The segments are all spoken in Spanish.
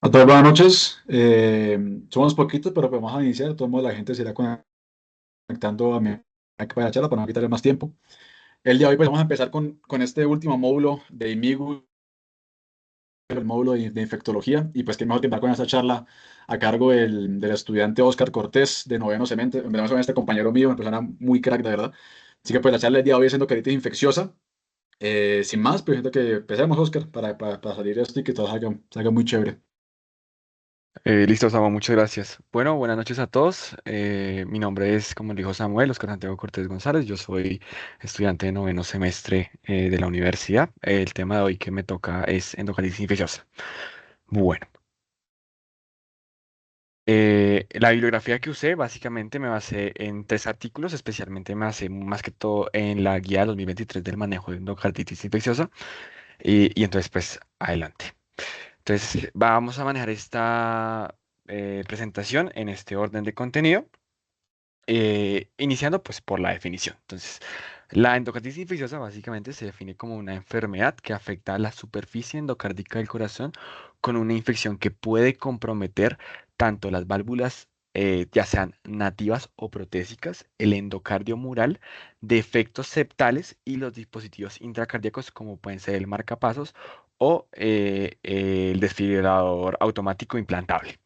A todas buenas noches. Somos poquitos, pero vamos a iniciar. De todos modos, la gente se irá conectando a medida que vaya la charla para no quitarle más tiempo. El día de hoy pues, vamos a empezar con este último módulo de IMIGU, el módulo de infectología. Y pues qué mejor que empezar con esta charla a cargo del estudiante Oscar Cortés, de noveno semestre, este compañero mío, una persona muy crack, de verdad. Así que pues la charla del día de hoy es endocardititis infecciosa. Sin más, pues siento que empecemos, Oscar, para salir de esto y que todo salga muy chévere. Listo, Samuel, muchas gracias. Bueno, buenas noches a todos. Mi nombre es, como dijo Samuel, Oscar Santiago Cortés González. Yo soy estudiante de noveno semestre de la universidad. El tema de hoy que me toca es endocarditis infecciosa. Bueno, la bibliografía que usé, básicamente me basé en tres artículos, especialmente me basé más que todo en la guía 2023 del manejo de endocarditis infecciosa. Y entonces, pues, adelante. Entonces, vamos a manejar esta presentación en este orden de contenido. Iniciando pues por la definición. Entonces, la endocarditis infecciosa básicamente se define como una enfermedad que afecta a la superficie endocárdica del corazón con una infección que puede comprometer tanto las válvulas, ya sean nativas o protésicas, el endocardio mural, defectos septales y los dispositivos intracardíacos como pueden ser el marcapasos o el desfibrilador automático implantable.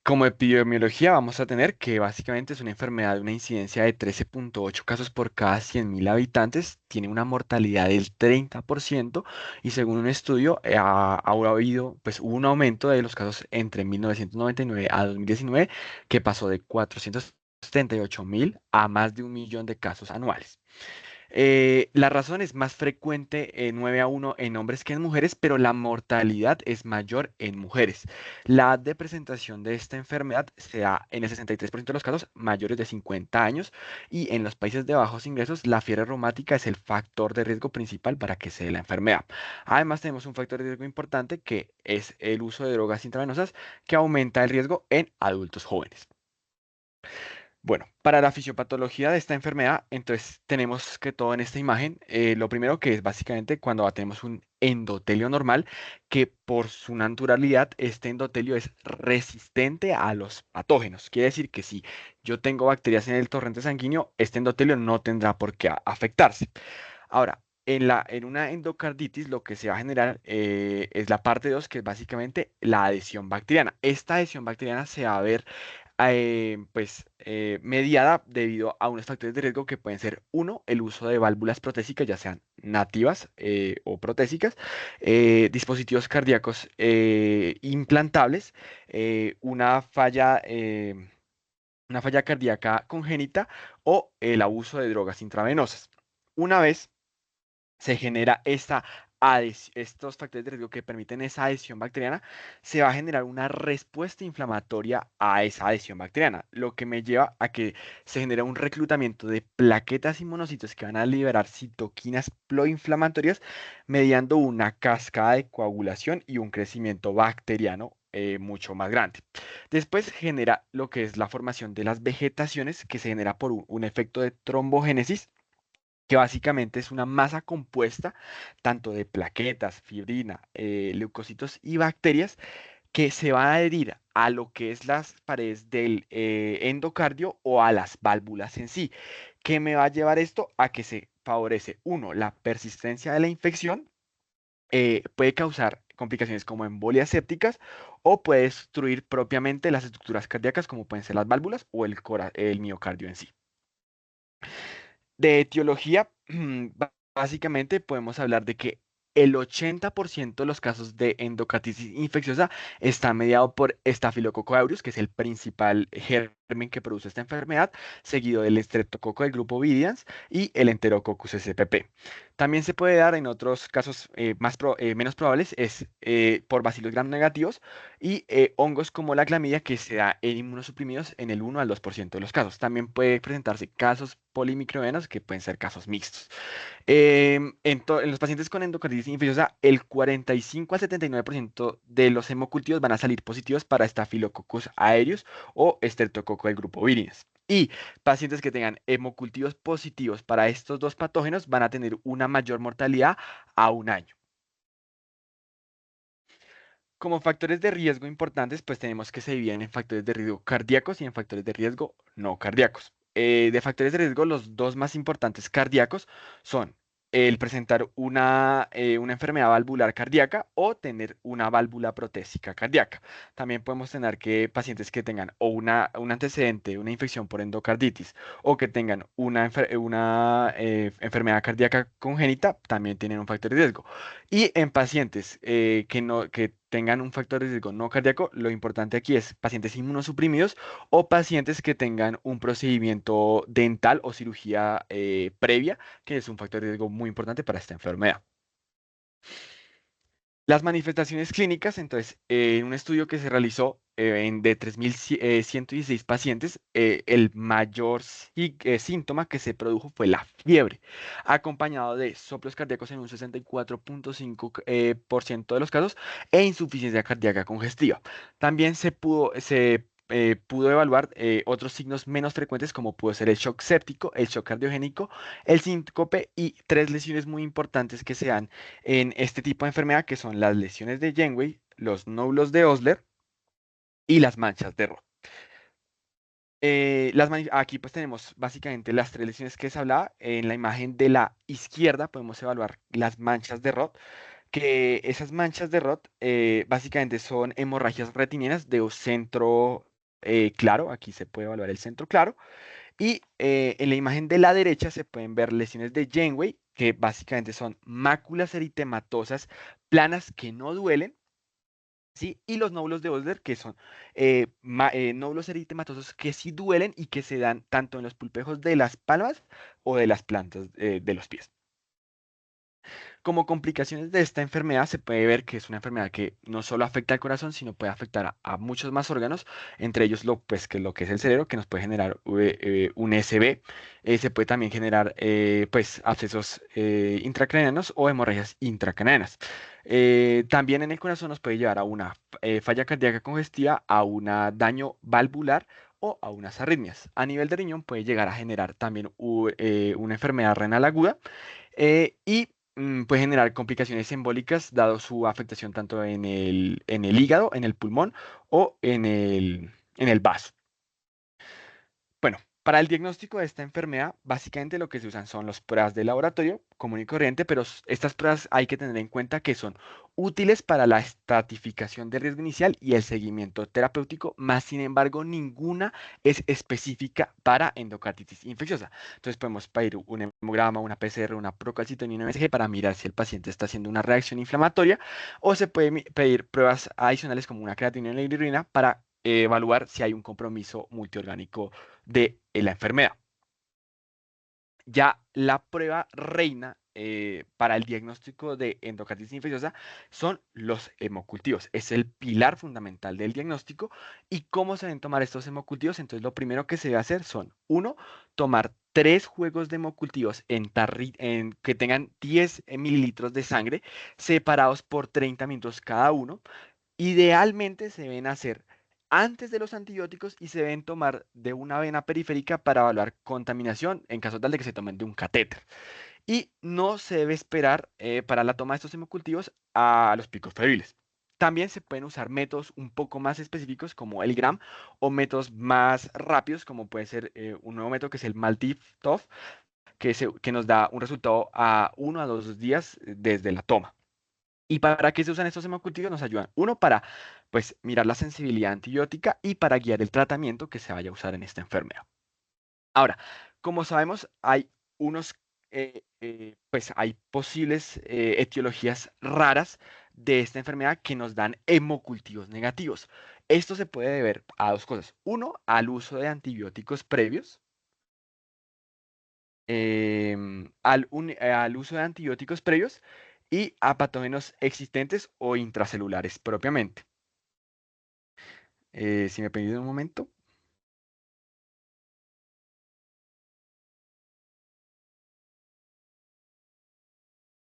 Como epidemiología vamos a tener que básicamente es una enfermedad de una incidencia de 13,8 casos por cada 100.000 habitantes, tiene una mortalidad del 30% y según un estudio ha habido, pues hubo un aumento de los casos entre 1999 a 2019 que pasó de 478.000 a más de 1 millón de casos anuales. La razón es más frecuente 9-1 en hombres que en mujeres, pero la mortalidad es mayor en mujeres. La edad de presentación de esta enfermedad se da en el 63% de los casos mayores de 50 años y en los países de bajos ingresos la fiebre reumática es el factor de riesgo principal para que se dé la enfermedad. Además tenemos un factor de riesgo importante que es el uso de drogas intravenosas que aumenta el riesgo en adultos jóvenes. Bueno, para la fisiopatología de esta enfermedad, entonces tenemos que todo en esta imagen, lo primero que es básicamente cuando tenemos un endotelio normal, que por su naturalidad este endotelio es resistente a los patógenos. Quiere decir que si yo tengo bacterias en el torrente sanguíneo, este endotelio no tendrá por qué afectarse. Ahora, en una endocarditis lo que se va a generar es la parte 2, que es básicamente la adhesión bacteriana. Esta adhesión bacteriana se va a ver mediada debido a unos factores de riesgo que pueden ser, uno, el uso de válvulas protésicas, ya sean nativas o protésicas, dispositivos cardíacos implantables, una falla cardíaca congénita o el abuso de drogas intravenosas. Una vez se genera estos factores de riesgo que permiten esa adhesión bacteriana, se va a generar una respuesta inflamatoria a esa adhesión bacteriana, lo que me lleva a que se genere un reclutamiento de plaquetas y monocitos que van a liberar citoquinas proinflamatorias mediando una cascada de coagulación y un crecimiento bacteriano mucho más grande. Después genera lo que es la formación de las vegetaciones que se genera por un efecto de trombogénesis que básicamente es una masa compuesta tanto de plaquetas, fibrina, leucocitos y bacterias que se van a adherir a lo que es las paredes del endocardio o a las válvulas en sí. ¿Qué me va a llevar esto? A que se favorece, uno, la persistencia de la infección, puede causar complicaciones como embolias sépticas o puede destruir propiamente las estructuras cardíacas como pueden ser las válvulas o el miocardio en sí. De etiología, básicamente podemos hablar de que el 80% de los casos de endocarditis infecciosa está mediado por Staphylococcus aureus, que es el principal germen que produce esta enfermedad, seguido del Streptococcus del grupo Viridans y el Enterococcus spp. También se puede dar en otros casos menos probables, es por bacilos gram negativos y hongos como la clamidia que se da en inmunosuprimidos en el 1 al 2% de los casos. También puede presentarse casos polimicrovenos que pueden ser casos mixtos. En los pacientes con endocarditis infecciosa, el 45 al 79% de los hemocultivos van a salir positivos para Staphylococcus aureus o Streptococcus del grupo Viridans. Y pacientes que tengan hemocultivos positivos para estos dos patógenos van a tener una mayor mortalidad a 1 año. Como factores de riesgo importantes, pues tenemos que se dividen en factores de riesgo cardíacos y en factores de riesgo no cardíacos. De factores de riesgo, los dos más importantes cardíacos son el presentar una enfermedad valvular cardíaca o tener una válvula protésica cardíaca. También podemos tener que pacientes que tengan o un antecedente, una infección por endocarditis o que tengan una enfermedad cardíaca congénita, también tienen un factor de riesgo. Y en pacientes que tengan un factor de riesgo no cardíaco, lo importante aquí es pacientes inmunosuprimidos o pacientes que tengan un procedimiento dental o cirugía previa, que es un factor de riesgo muy importante para esta enfermedad. Las manifestaciones clínicas, entonces, en un estudio que se realizó de 3.116 pacientes, el mayor síntoma que se produjo fue la fiebre, acompañado de soplos cardíacos en un 64,5% de los casos e insuficiencia cardíaca congestiva. También pudo evaluar otros signos menos frecuentes como pudo ser el shock séptico, el shock cardiogénico, el síncope y tres lesiones muy importantes que se dan en este tipo de enfermedad, que son las lesiones de Janeway, los nódulos de Osler y las manchas de Roth. Aquí pues tenemos básicamente las tres lesiones que se hablaba. En la imagen de la izquierda podemos evaluar las manchas de Roth, que esas manchas de Roth básicamente son hemorragias retinianas de un centro claro. Aquí se puede evaluar el centro claro. Y en la imagen de la derecha se pueden ver lesiones de Janeway, que básicamente son máculas eritematosas planas que no duelen, ¿sí? Y los nódulos de Osler, que son nódulos eritematosos que sí duelen y que se dan tanto en los pulpejos de las palmas o de las plantas de los pies. Como complicaciones de esta enfermedad se puede ver que es una enfermedad que no solo afecta al corazón, sino puede afectar a muchos más órganos, entre ellos lo que es el cerebro, que nos puede generar un SB. Se puede también generar pues abscesos intracraneanos o hemorragias intracraneanas. También en el corazón nos puede llevar a una falla cardíaca congestiva, a un daño valvular o a unas arritmias. A nivel de riñón puede llegar a generar también una enfermedad renal aguda y puede generar complicaciones embólicas dado su afectación tanto en el hígado, en el pulmón o en el vaso. Bueno, para el diagnóstico de esta enfermedad, básicamente lo que se usan son las pruebas de laboratorio común y corriente, pero estas pruebas hay que tener en cuenta que son útiles para la estratificación de riesgo inicial y el seguimiento terapéutico, más sin embargo, ninguna es específica para endocarditis infecciosa. Entonces podemos pedir un hemograma, una PCR, una procalcitonía y una ECG para mirar si el paciente está haciendo una reacción inflamatoria, o se puede pedir pruebas adicionales como una creatinina y la bilirrubina para evaluar si hay un compromiso multiorgánico de la enfermedad. Ya la prueba reina para el diagnóstico de endocarditis infecciosa son los hemocultivos. Es el pilar fundamental del diagnóstico. ¿Y cómo se deben tomar estos hemocultivos? Entonces, lo primero que se debe hacer son, uno, tomar tres juegos de hemocultivos que tengan 10 mililitros de sangre, separados por 30 minutos cada uno. Idealmente se deben hacer antes de los antibióticos y se deben tomar de una vena periférica para evaluar contaminación en caso tal de que se tomen de un catéter. Y no se debe esperar para la toma de estos hemocultivos a los picos febriles. También se pueden usar métodos un poco más específicos como el GRAM o métodos más rápidos como puede ser un nuevo método que es el MALDI-TOF que nos da un resultado a 1 a 2 días desde la toma. ¿Y para qué se usan estos hemocultivos? Nos ayudan, uno, para pues mirar la sensibilidad antibiótica y para guiar el tratamiento que se vaya a usar en esta enfermedad. Ahora, como sabemos, pues hay posibles etiologías raras de esta enfermedad que nos dan hemocultivos negativos. Esto se puede deber a dos cosas. Uno, al uso de antibióticos previos. Al uso de antibióticos previos y a patógenos existentes o intracelulares propiamente. Si me permite un momento.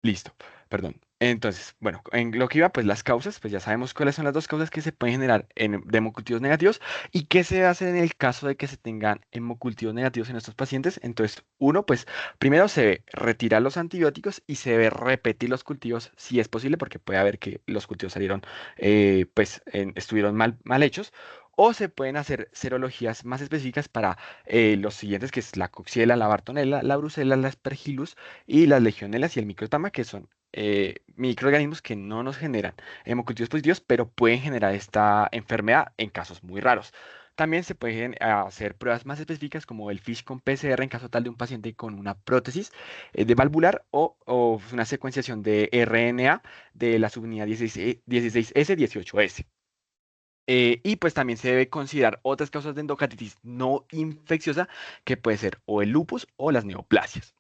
Listo, perdón. Entonces, bueno, en lo que iba, pues las causas, pues ya sabemos cuáles son las dos causas que se pueden generar de hemocultivos negativos y qué se hace en el caso de que se tengan hemocultivos negativos en estos pacientes. Entonces, uno, pues primero se debe retirar los antibióticos y se debe repetir los cultivos si es posible, porque puede haber que los cultivos salieron, estuvieron mal hechos. O se pueden hacer serologías más específicas para los siguientes, que es la Coxiella, la Bartonella, la Brucella, la Aspergillus y las Legionelas y el microtama, que son microorganismos que no nos generan hemocultivos positivos, pero pueden generar esta enfermedad en casos muy raros. También se pueden hacer pruebas más específicas como el FISH con PCR en caso tal de un paciente con una prótesis de valvular o una secuenciación de RNA de la subunidad 16S, 18S. Y pues también se debe considerar otras causas de endocardititis no infecciosa que puede ser o el lupus o las neoplasias.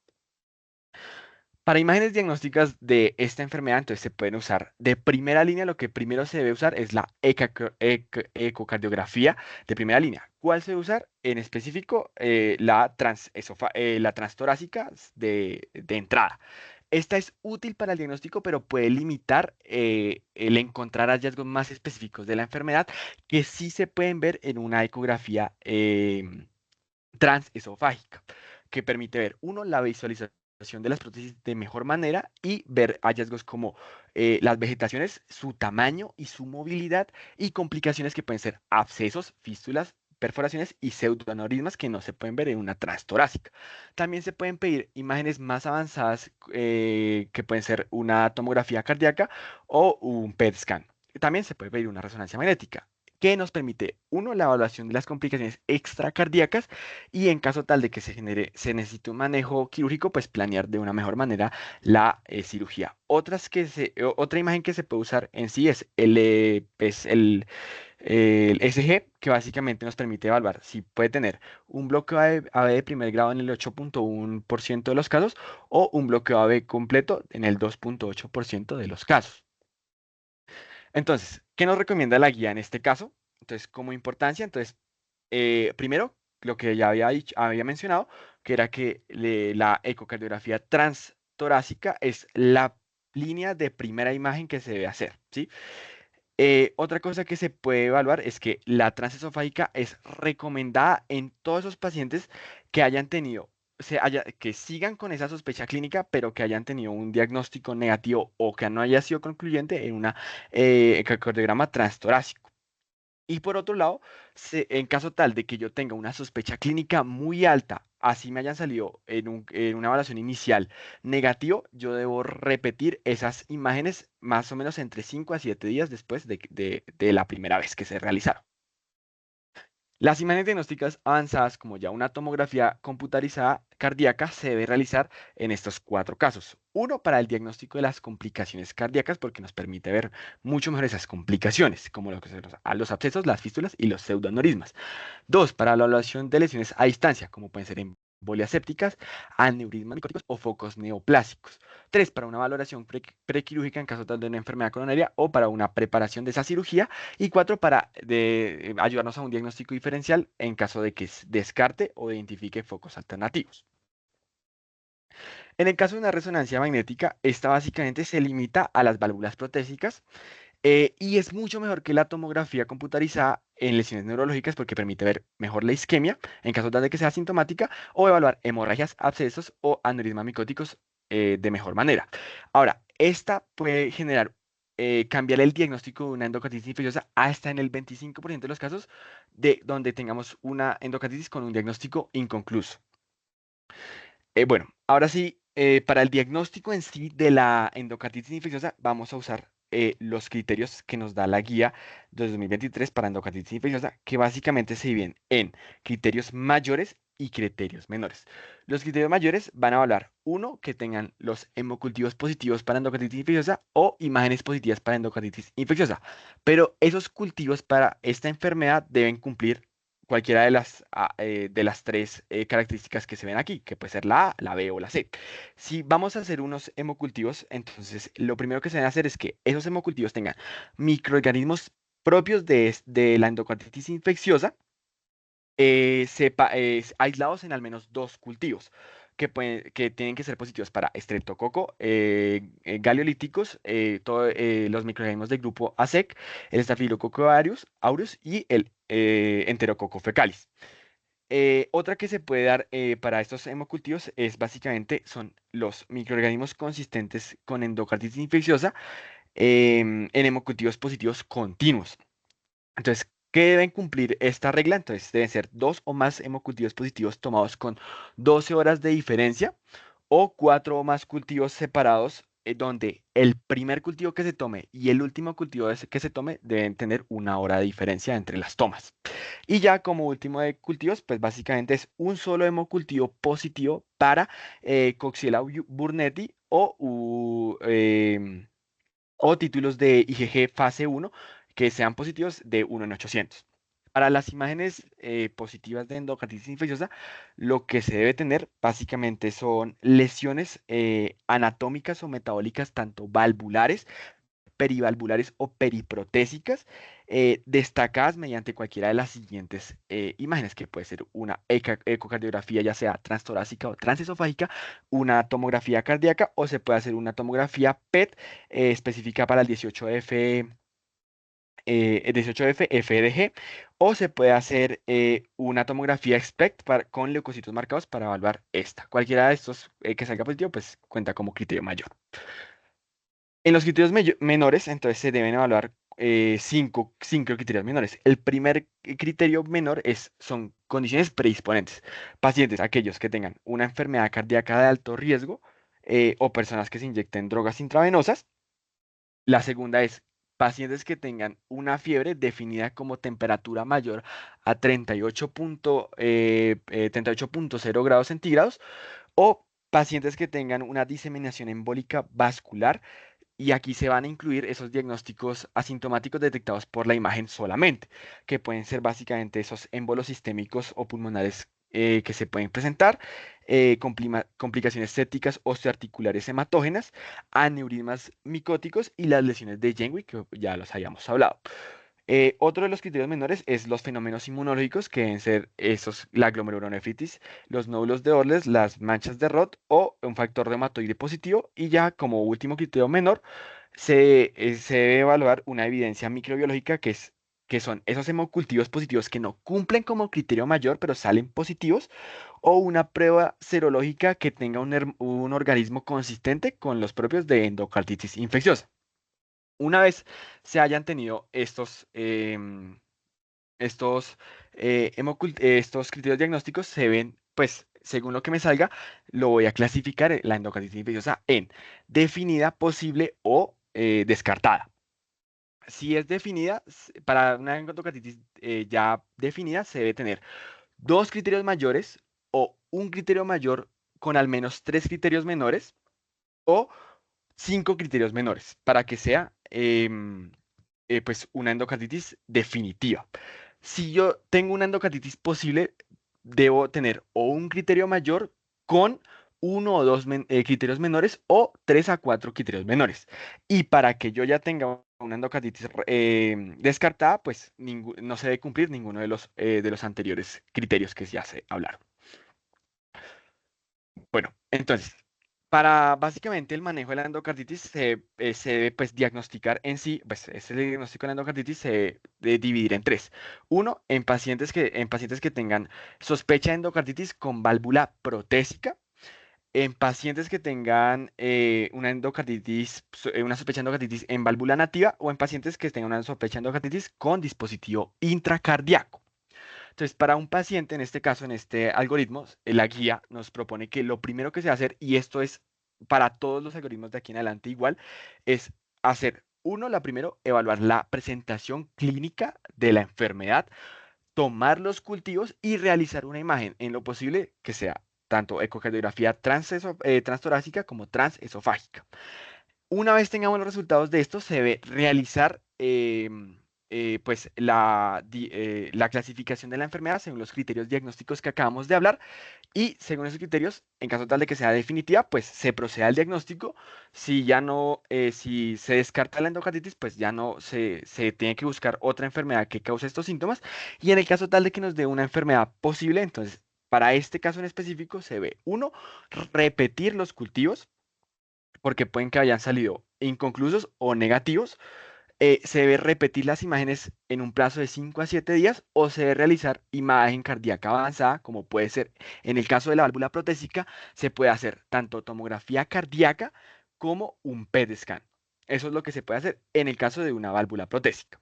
Para imágenes diagnósticas de esta enfermedad, entonces se pueden usar de primera línea. Lo que primero se debe usar es la ecocardiografía de primera línea. ¿Cuál se debe usar? En específico, la transtorácica de entrada. Esta es útil para el diagnóstico, pero puede limitar el encontrar hallazgos más específicos de la enfermedad que sí se pueden ver en una ecografía transesofágica, que permite ver, uno, la visualización de las prótesis de mejor manera y ver hallazgos como las vegetaciones, su tamaño y su movilidad y complicaciones que pueden ser abscesos, fístulas, perforaciones y pseudoaneurismas que no se pueden ver en una transtorácica. También se pueden pedir imágenes más avanzadas que pueden ser una tomografía cardíaca o un PET scan. También se puede pedir una resonancia magnética que nos permite, uno, la evaluación de las complicaciones extracardíacas y en caso tal de que se necesite un manejo quirúrgico, pues planear de una mejor manera la cirugía. Otra imagen que se puede usar en sí es el SG, que básicamente nos permite evaluar si puede tener un bloqueo AB de primer grado en el 8.1% de los casos o un bloqueo AB completo en el 2.8% de los casos. Entonces, ¿qué nos recomienda la guía en este caso? Entonces, como importancia, entonces, primero, lo que ya había mencionado, que era que la ecocardiografía transtorácica es la línea de primera imagen que se debe hacer, ¿sí? Otra cosa que se puede evaluar es que la transesofágica es recomendada en todos esos pacientes que hayan tenido, que sigan con esa sospecha clínica, pero que hayan tenido un diagnóstico negativo o que no haya sido concluyente en una ecocardiograma transtorácico. Y por otro lado, en caso tal de que yo tenga una sospecha clínica muy alta, así me hayan salido en una evaluación inicial negativo, yo debo repetir esas imágenes más o menos entre 5 a 7 días después de la primera vez que se realizaron. Las imágenes diagnósticas avanzadas, como ya una tomografía computarizada cardíaca, se debe realizar en estos cuatro casos. Uno, para el diagnóstico de las complicaciones cardíacas, porque nos permite ver mucho mejor esas complicaciones, como los abscesos, las fístulas y los pseudoaneurismas. Dos, para la evaluación de lesiones a distancia, como pueden ser embolias sépticas, aneurismas micóticos o focos neoplásicos. Tres, para una valoración prequirúrgica en caso tal de una enfermedad coronaria o para una preparación de esa cirugía. Y cuatro, para ayudarnos a un diagnóstico diferencial en caso de que descarte o identifique focos alternativos. En el caso de una resonancia magnética, esta básicamente se limita a las válvulas protésicas y es mucho mejor que la tomografía computarizada en lesiones neurológicas porque permite ver mejor la isquemia en caso tal de que sea sintomática o evaluar hemorragias, abscesos o aneurismas micóticos de mejor manera. Ahora, esta puede cambiar el diagnóstico de una endocarditis infecciosa hasta en el 25% de los casos de donde tengamos una endocarditis con un diagnóstico inconcluso. Bueno, ahora sí, para el diagnóstico en sí de la endocarditis infecciosa, vamos a usar los criterios que nos da la guía de 2023 para endocarditis infecciosa, que básicamente se dividen en criterios mayores y criterios menores. Los criterios mayores van a evaluar, uno, que tengan los hemocultivos positivos para endocarditis infecciosa o imágenes positivas para endocarditis infecciosa, pero esos cultivos para esta enfermedad deben cumplir cualquiera de las tres características que se ven aquí, que puede ser la A, la B o la C. Si vamos a hacer unos hemocultivos, entonces lo primero que se debe hacer es que esos hemocultivos tengan microorganismos propios de la endocarditis infecciosa, aislados en al menos dos cultivos, que tienen que ser positivos para estreptococo, galeolíticos, los microorganismos del grupo ASEC, el Staphylococcus aureus y el Enterococo fecalis. Otra que se puede dar para estos hemocultivos es básicamente son los microorganismos consistentes con endocarditis infecciosa en hemocultivos positivos continuos. Entonces, ¿qué deben cumplir esta regla? Entonces, deben ser dos o más hemocultivos positivos tomados con 12 horas de diferencia o cuatro o más cultivos separados, donde el primer cultivo que se tome y el último cultivo que se tome deben tener una hora de diferencia entre las tomas. Y ya como último de cultivos, pues básicamente es un solo hemocultivo positivo para Coxiella burnetii o títulos de IgG fase uno que sean positivos de 1 en 800. Para las imágenes positivas de endocarditis infecciosa, lo que se debe tener básicamente son lesiones anatómicas o metabólicas, tanto valvulares, perivalvulares o periprotésicas, destacadas mediante cualquiera de las siguientes imágenes, que puede ser una ecocardiografía, ya sea transtorácica o transesofágica, una tomografía cardíaca, o se puede hacer una tomografía PET específica para el 18F, 18F, FDG, o se puede hacer una tomografía SPECT con leucocitos marcados para evaluar esta. Cualquiera de estos que salga positivo, pues cuenta como criterio mayor. En los criterios menores, entonces se deben evaluar cinco criterios menores. El primer criterio menor son condiciones predisponentes. Pacientes, aquellos que tengan una enfermedad cardíaca de alto riesgo o personas que se inyecten drogas intravenosas. La segunda es pacientes que tengan una fiebre definida como temperatura mayor a 38.0 grados centígrados o pacientes que tengan una diseminación embólica vascular, y aquí se van a incluir esos diagnósticos asintomáticos detectados por la imagen solamente, que pueden ser básicamente esos émbolos sistémicos o pulmonares que se pueden presentar, complicaciones sépticas osteoarticulares hematógenas, aneurismas micóticos y las lesiones de Jenwich, que ya los habíamos hablado. Otro de los criterios menores es los fenómenos inmunológicos, que deben ser esos, la glomerulonefritis, los nódulos de Orles, las manchas de Roth o un factor reumatoide positivo. Y ya como último criterio menor, se debe evaluar una evidencia microbiológica que son esos hemocultivos positivos que no cumplen como criterio mayor, pero salen positivos, o una prueba serológica que tenga un organismo consistente con los propios de endocarditis infecciosa. Una vez se hayan tenido estos, estos criterios diagnósticos, se ven, pues, según lo que me salga, lo voy a clasificar la endocarditis infecciosa en definida, posible o descartada. Si es definida, para una endocarditis ya definida, se debe tener dos criterios mayores o un criterio mayor con al menos tres criterios menores o cinco criterios menores para que sea pues una endocarditis definitiva. Si yo tengo una endocarditis posible, debo tener o un criterio mayor con uno o dos criterios menores o tres a cuatro criterios menores. Y para que yo ya tenga una endocarditis descartada, pues no se debe cumplir ninguno de los anteriores criterios que ya se hablaron. Bueno, entonces, para básicamente el manejo de la endocarditis se debe pues diagnosticar en sí, pues ese diagnóstico de la endocarditis se debe dividir en tres. Uno, en pacientes que tengan sospecha de endocarditis con válvula protésica, en pacientes que tengan una endocarditis, una sospecha de endocarditis en válvula nativa, o en pacientes que tengan una sospecha de endocarditis con dispositivo intracardíaco. Entonces, para un paciente, en este caso, en este algoritmo, la guía nos propone que lo primero que se va a hacer, y esto es para todos los algoritmos de aquí en adelante igual, es hacer, uno, la primero, evaluar la presentación clínica de la enfermedad, tomar los cultivos y realizar una imagen, en lo posible que sea tanto ecocardiografía transtorácica como transesofágica. Una vez tengamos los resultados de esto, se debe realizar pues la clasificación de la enfermedad según los criterios diagnósticos que acabamos de hablar, y según esos criterios, en caso tal de que sea definitiva, pues se procede al diagnóstico. Si ya no, si se descarta la endocarditis, pues ya no se tiene que buscar otra enfermedad que cause estos síntomas, y en el caso tal de que nos dé una enfermedad posible, entonces para este caso en específico se ve, uno, repetir los cultivos, porque pueden que hayan salido inconclusos o negativos. Se debe repetir las imágenes en un plazo de 5 a 7 días o se debe realizar imagen cardíaca avanzada, como puede ser en el caso de la válvula protésica, se puede hacer tanto tomografía cardíaca como un PET scan. Eso es lo que se puede hacer en el caso de una válvula protésica.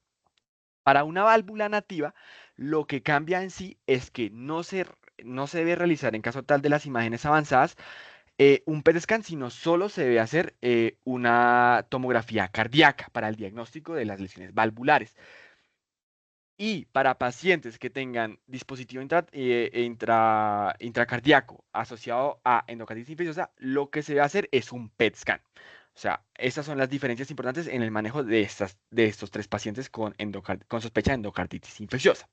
Para una válvula nativa, lo que cambia en sí es que no se debe realizar en caso tal de las imágenes avanzadas un PET scan, sino solo se debe hacer una tomografía cardíaca para el diagnóstico de las lesiones valvulares. Y para pacientes que tengan dispositivo intracardíaco asociado a endocarditis infecciosa, lo que se debe hacer es un PET scan. O sea, estas son las diferencias importantes en el manejo de estos tres pacientes con sospecha de endocarditis infecciosa.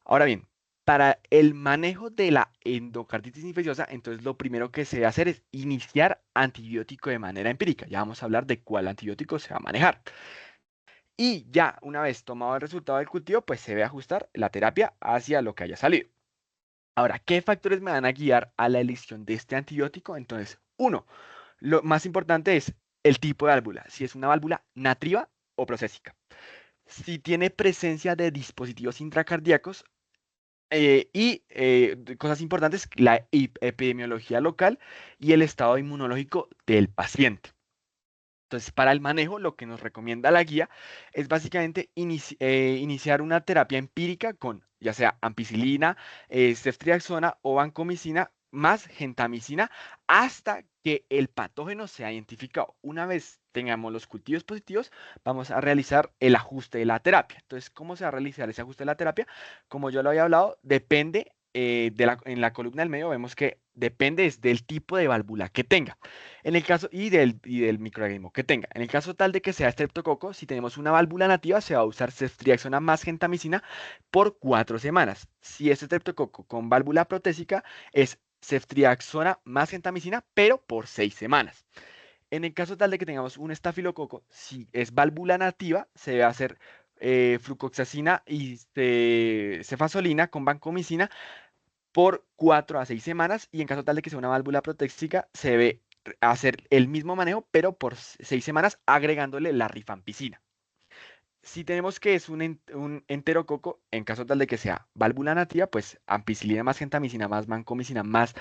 Ahora bien, para el manejo de la endocarditis infecciosa, entonces lo primero que se debe hacer es iniciar antibiótico de manera empírica. Ya vamos a hablar de cuál antibiótico se va a manejar. Y ya una vez tomado el resultado del cultivo, pues se debe ajustar la terapia hacia lo que haya salido. Ahora, ¿qué factores me van a guiar a la elección de este antibiótico? Entonces, uno, lo más importante es el tipo de válvula, si es una válvula natriva o procésica. Si tiene presencia de dispositivos intracardíacos, cosas importantes, la epidemiología local y el estado inmunológico del paciente. Entonces, para el manejo, lo que nos recomienda la guía es básicamente iniciar una terapia empírica con ya sea ampicilina, ceftriaxona o vancomicina más gentamicina hasta que el patógeno sea identificado. Una vez tengamos los cultivos positivos, vamos a realizar el ajuste de la terapia. Entonces, ¿cómo se va a realizar ese ajuste de la terapia? Como yo lo había hablado, depende en la columna del medio, vemos que depende es del tipo de válvula que tenga. En el caso y del microorganismo que tenga. En el caso tal de que sea estreptococo, si tenemos una válvula nativa, se va a usar ceftriaxona más gentamicina por 4 semanas. Si es estreptococo con válvula protésica, es ceftriaxona más gentamicina, pero por 6 semanas. En el caso tal de que tengamos un estafilococo, si es válvula nativa, se debe hacer flucoxacina y cefazolina con vancomicina por 4 a 6 semanas y en caso tal de que sea una válvula protésica se debe hacer el mismo manejo pero por 6 semanas agregándole la rifampicina. Si tenemos que es un enterococo, en caso tal de que sea válvula nativa, pues ampicilina más gentamicina más vancomicina más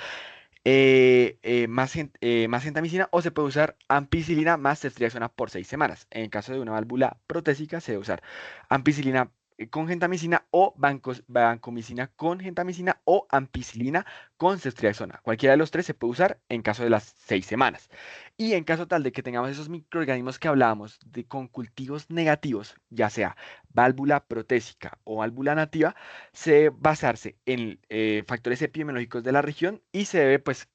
gentamicina o se puede usar ampicilina más ceftriaxona por 6 semanas. En caso de una válvula protésica se debe usar ampicilina con gentamicina o vancomicina con gentamicina o ampicilina con ceftriaxona. Cualquiera de los tres se puede usar en caso de las 6 semanas. Y en caso tal de que tengamos esos microorganismos que hablábamos con cultivos negativos, ya sea válvula protésica o válvula nativa, se debe basarse en factores epidemiológicos de la región y se debe pues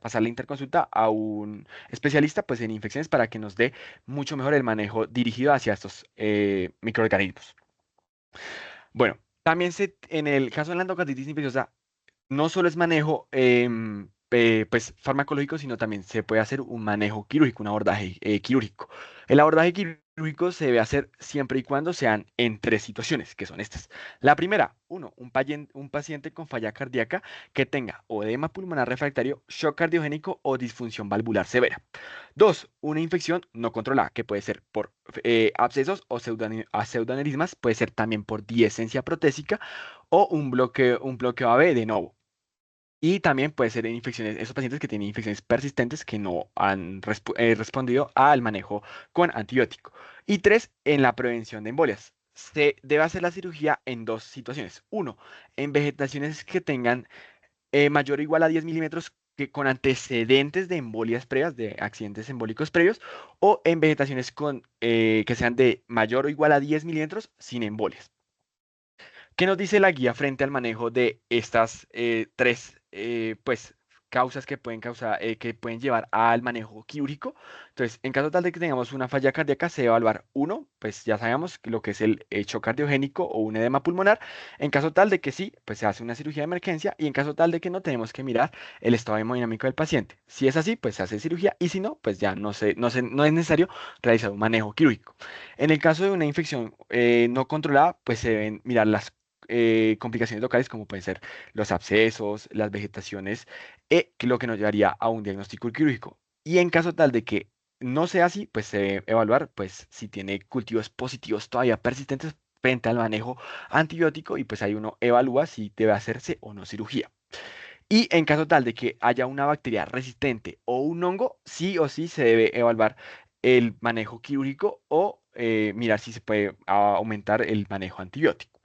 pasar la interconsulta a un especialista pues en infecciones para que nos dé mucho mejor el manejo dirigido hacia estos microorganismos. Bueno, también en el caso de la endocarditis infecciosa no solo es manejo pues, farmacológico, sino también se puede hacer un manejo quirúrgico, un abordaje quirúrgico. El abordaje quirúrgico se debe hacer siempre y cuando sean en tres situaciones, que son estas. La primera, uno, un paciente con falla cardíaca que tenga o edema pulmonar refractario, shock cardiogénico o disfunción valvular severa. Dos, una infección no controlada, que puede ser por abscesos o pseudoaneurismas, puede ser también por diesencia protésica o un bloqueo AB de novo. Y también puede ser en infecciones, esos pacientes que tienen infecciones persistentes que no han respondido al manejo con antibiótico. Y tres, en la prevención de embolias. Se debe hacer la cirugía en dos situaciones. Uno, en vegetaciones que tengan mayor o igual a 10 milímetros que con antecedentes de embolias previas, de accidentes embólicos previos, o en vegetaciones que sean de mayor o igual a 10 milímetros sin embolias. ¿Qué nos dice la guía frente al manejo de estas tres pues, causas que que pueden llevar al manejo quirúrgico? Entonces, en caso tal de que tengamos una falla cardíaca, se debe evaluar uno, pues ya sabemos lo que es el hecho cardiogénico o un edema pulmonar. En caso tal de que sí, pues se hace una cirugía de emergencia y en caso tal de que no, tenemos que mirar el estado hemodinámico del paciente. Si es así, pues se hace cirugía y si no, pues ya no es necesario realizar un manejo quirúrgico. En el caso de una infección no controlada, pues se deben mirar complicaciones locales como pueden ser los abscesos, las vegetaciones, que lo que nos llevaría a un diagnóstico quirúrgico. Y en caso tal de que no sea así, pues se debe evaluar pues, si tiene cultivos positivos todavía persistentes frente al manejo antibiótico y pues ahí uno evalúa si debe hacerse o no cirugía. Y en caso tal de que haya una bacteria resistente o un hongo, sí o sí se debe evaluar el manejo quirúrgico o mirar si se puede aumentar el manejo antibiótico.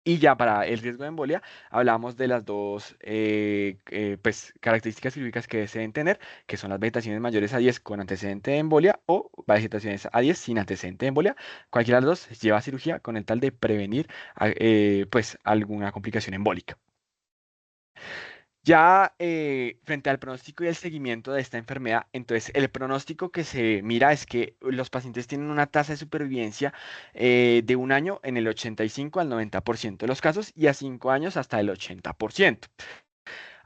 Y ya para el riesgo de embolia, hablamos de las dos pues, características quirúrgicas que se deben tener, que son las vegetaciones mayores a 10 con antecedente de embolia o vegetaciones a 10 sin antecedente de embolia. Cualquiera de las dos lleva cirugía con el tal de prevenir pues, alguna complicación embólica. Ya frente al pronóstico y el seguimiento de esta enfermedad, entonces el pronóstico que se mira es que los pacientes tienen una tasa de supervivencia de un año en el 85 al 90% de los casos y a 5 años hasta el 80%.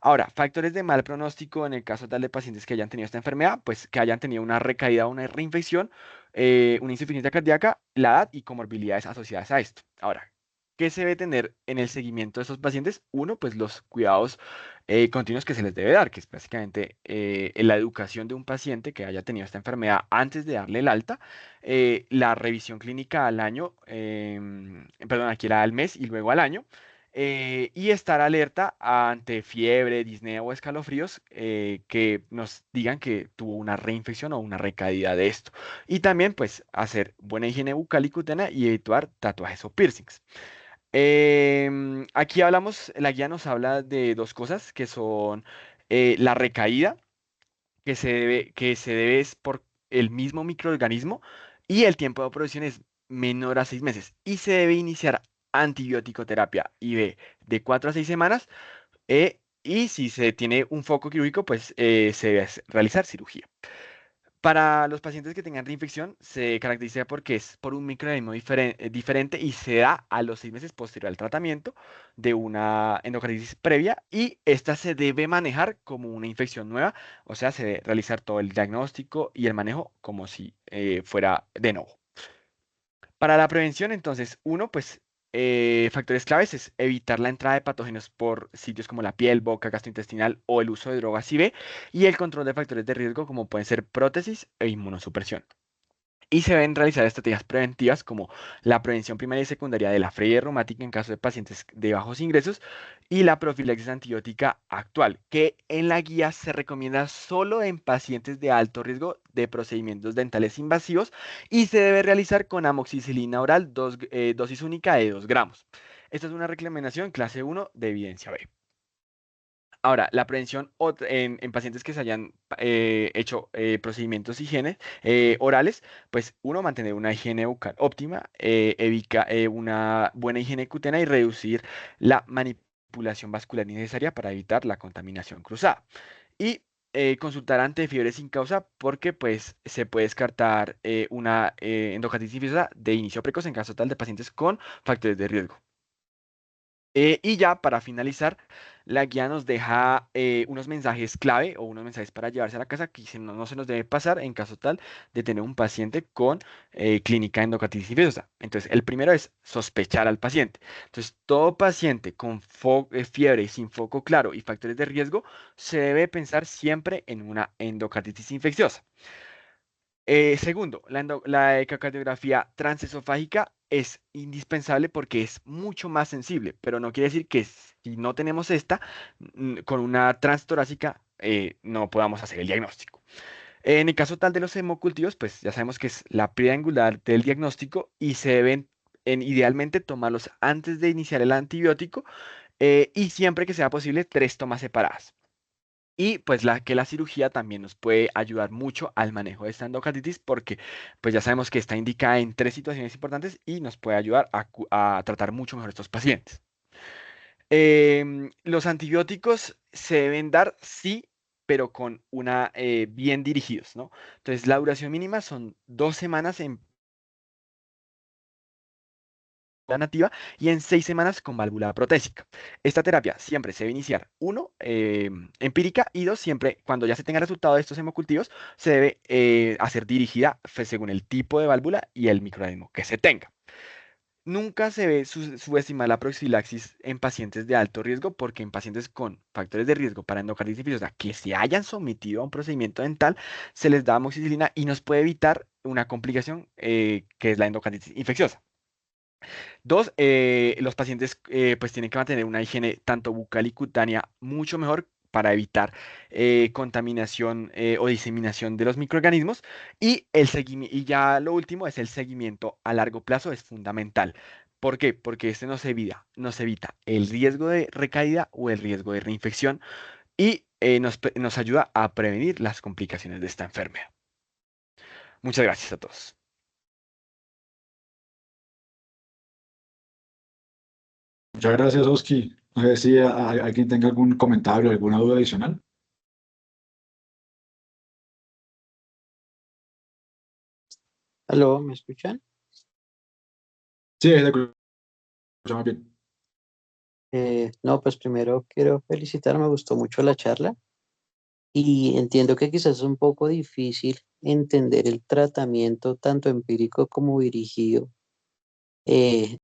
Ahora, factores de mal pronóstico en el caso tal de pacientes que hayan tenido esta enfermedad, pues que hayan tenido una recaída o una reinfección, una insuficiencia cardíaca, la edad y comorbilidades asociadas a esto. Ahora, ¿qué se debe tener en el seguimiento de estos pacientes? Uno, pues los cuidados continuos que se les debe dar, que es básicamente la educación de un paciente que haya tenido esta enfermedad antes de darle el alta, la revisión clínica al año, perdón, aquí era al mes y luego al año y estar alerta ante fiebre, disnea o escalofríos que nos digan que tuvo una reinfección o una recaída de esto. Y también, pues, hacer buena higiene bucal y cutánea y evitar tatuajes o piercings. Aquí hablamos, la guía nos habla de dos cosas que son la recaída que se debe es por el mismo microorganismo y el tiempo de producción es menor a 6 meses y se debe iniciar antibiótico terapia IV de 4 a 6 semanas y si se tiene un foco quirúrgico pues se debe realizar cirugía. Para los pacientes que tengan reinfección, se caracteriza porque es por un microorganismo diferente y se da a los 6 meses posterior al tratamiento de una endocarditis previa y esta se debe manejar como una infección nueva, o sea, se debe realizar todo el diagnóstico y el manejo como si fuera de nuevo. Para la prevención, entonces, uno, pues, factores claves es evitar la entrada de patógenos por sitios como la piel, boca, gastrointestinal o el uso de drogas IV y el control de factores de riesgo como pueden ser prótesis e inmunosupresión. Y se deben realizar estrategias preventivas como la prevención primaria y secundaria de la fiebre reumática en caso de pacientes de bajos ingresos y la profilaxis antibiótica actual, que en la guía se recomienda solo en pacientes de alto riesgo de procedimientos dentales invasivos y se debe realizar con amoxicilina oral, dosis única de 2 gramos. Esta es una recomendación clase 1 de evidencia B. Ahora, la prevención en pacientes que se hayan hecho procedimientos de higiene orales, pues uno, mantener una higiene bucal óptima, una buena higiene cutánea y reducir la manipulación vascular innecesaria para evitar la contaminación cruzada. Y consultar ante fiebre sin causa porque pues se puede descartar una endocarditis infecciosa de inicio precoz en caso tal de pacientes con factores de riesgo. Y ya para finalizar, la guía nos deja unos mensajes clave o unos mensajes para llevarse a la casa que no se nos debe pasar en caso tal de tener un paciente con clínica endocarditis infecciosa. Entonces, el primero es sospechar al paciente. Entonces, todo paciente con fiebre sin foco claro y factores de riesgo se debe pensar siempre en una endocarditis infecciosa. Segundo, la ecocardiografía transesofágica es indispensable porque es mucho más sensible, pero no quiere decir que si no tenemos esta, con una transtorácica no podamos hacer el diagnóstico. En el caso tal de los hemocultivos, pues ya sabemos que es la piedra angular del diagnóstico y se deben idealmente tomarlos antes de iniciar el antibiótico y siempre que sea posible 3 tomas separadas. Y pues la cirugía también nos puede ayudar mucho al manejo de esta endocarditis porque pues ya sabemos que está indicada en 3 situaciones importantes y nos puede ayudar a tratar mucho mejor estos pacientes. Los antibióticos se deben dar sí, pero con una bien dirigidos, ¿no? Entonces la duración mínima son 2 semanas en la nativa y en 6 semanas con válvula protésica. Esta terapia siempre se debe iniciar, uno, empírica y dos, siempre cuando ya se tenga resultado de estos hemocultivos, se debe hacer dirigida según el tipo de válvula y el microorganismo que se tenga. Nunca se ve subestimar la profilaxis en pacientes de alto riesgo porque en pacientes con factores de riesgo para endocarditis infecciosa que se hayan sometido a un procedimiento dental, se les da amoxicilina y nos puede evitar una complicación que es la endocarditis infecciosa. Dos, los pacientes pues tienen que mantener una higiene tanto bucal y cutánea mucho mejor para evitar contaminación o diseminación de los microorganismos. Y, y ya lo último es el seguimiento a largo plazo, es fundamental. ¿Por qué? Porque este nos evita el riesgo de recaída o el riesgo de reinfección y nos ayuda a prevenir las complicaciones de esta enfermedad. Muchas gracias a todos. Muchas gracias, Oski. No sé si alguien tenga algún comentario, alguna duda adicional. ¿Aló? ¿Me escuchan? Sí, ahí te escuchamos bien. No, pues primero quiero felicitar, me gustó mucho la charla y entiendo que quizás es un poco difícil entender el tratamiento tanto empírico como dirigido